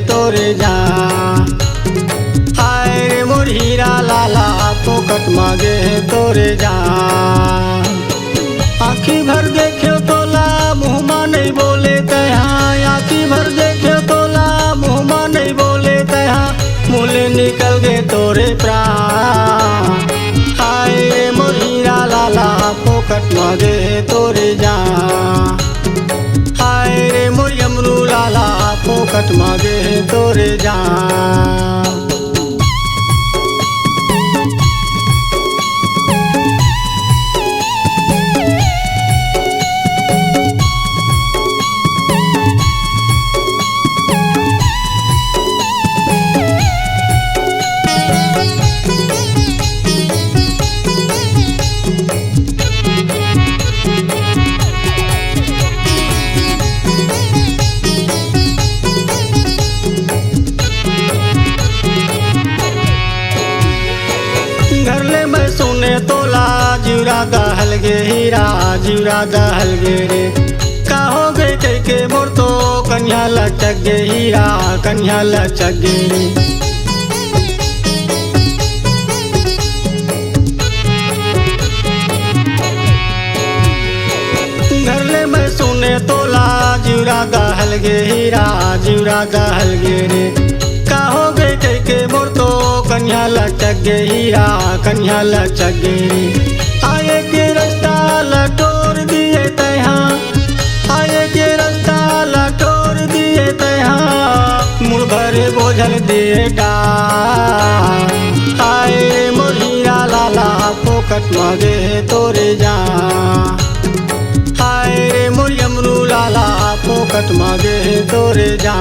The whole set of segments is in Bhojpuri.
तोरे जा। हाय रे मोर हीरा लाला फोकट मांगे तोरे जा। आँखी भर देखियो तोला मुँहमा नहीं बोले तहा, आँखी भर देखियो तोला मुँहमा नहीं बोले तहा, मुँह निकल गए तोरे प्राण। हाय रे मोर हीरा लाला फोकट मांगे तोरे जा। हाय रे मोर यमरू लाला फोकट मांगे तोरे जा। घरले मैं सुने तोला जीवरा दहल गे हीरा जीवरा दहल गे रे। का हो गए कह के मोर तो कन्या लचक गे हीरा कन्या लचक गे रे। घरले मैं सुने तोला जीवरा दहल गे हीरा जीवरा दहल गे रे। का हो गए कह के मोर तो कन्या लचक गे हीरा कन्या लचक गे रे। आए के रास्ता लटोर दिए तहा, आए के रास्ता लटोर दिए तहा, मुड़ भरे बोझल दिए डार। आए मोर हीरा लाला फोकट मांगे तोरे जा। हाय रे मोर यमरू लाला फोकट मांगे तोरे जा।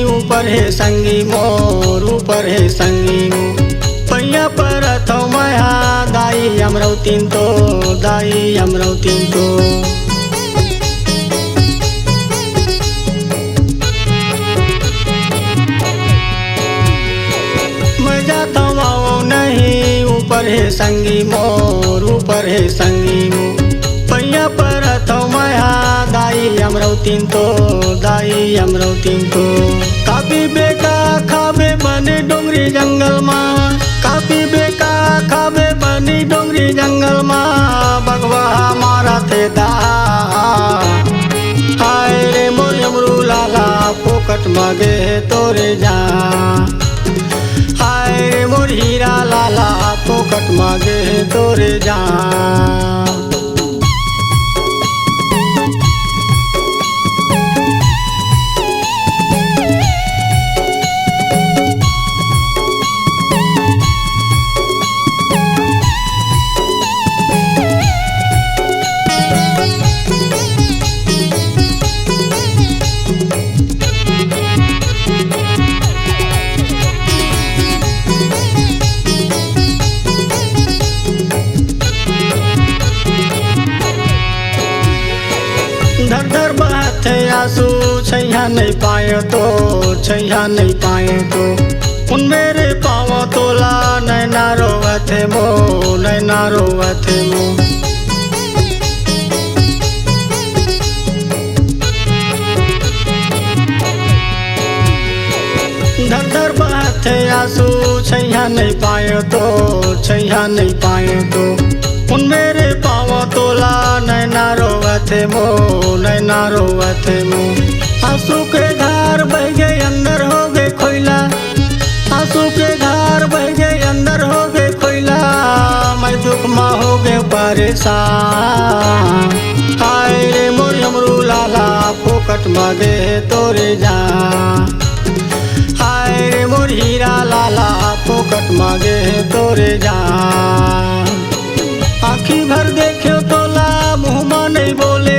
ऊपर है संगी मोर ऊपर है संगी मोर, पैया पर थो माया दाई अमरौतीन तो दाई अमरौतीन तो। मैं जाता हूँ नहीं ऊपर है संगी मोर ऊपर है संगी मोर, पैया पर थो माया दाई अमरौतीन तो दाई अमरौतीन तो। काफी बेका खाबे बने डोंगरी जंगल माँ, काफी बेका खाबे बनी डोंगरी जंगल माँ, बगवा मारा थे दा। हाय रे मोर यमरू लाला फोकट मांगे तोरे जा। हाय रे मोर हीरा लाला फोकट मांगे तोरे जा। धर धर बहते आंसू छैया नहीं पाए तो छैया नहीं पाए तो, उन मेरे पाँव तोला नैना रोवथे मो नैना रोवथे मो। धर धर बहते आंसू छैया नहीं पाए तो छैया नहीं पाए तो, उन मेरे पाँव तोला नैना रोवथे मो नैना रोवथे मो। आंसू के धार बह गए अंदर हो गए खोइला, आंसू के धार बह गए अंदर हो गए खोइला, मैं दुख माँ हो गए परेशान। हाय रे मोर यमरू लाला फोकट मांगे तोरे जा। हाय रे मोर हीरा लाला फोकट मांगे तोरे जा। आँखी भर देखियो तोला मुँहमा नहीं बोले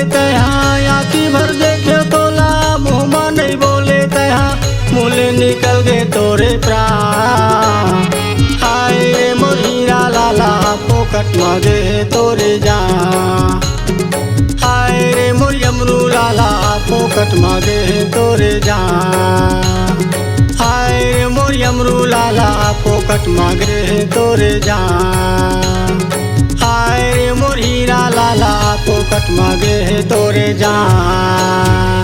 फूल निकल गए तोरे प्राण। हाय रे मोर हीरा लाला फोकट मांगे तोरे जान। हाय रे मोर यमरू लाला फोकट मांगे तोरे जान। हाय रे मोर यमरू लाला फोकट मांगे तोरे जान। हाय रे मोर हीरा लाला फोकट मांगे तोरे जान।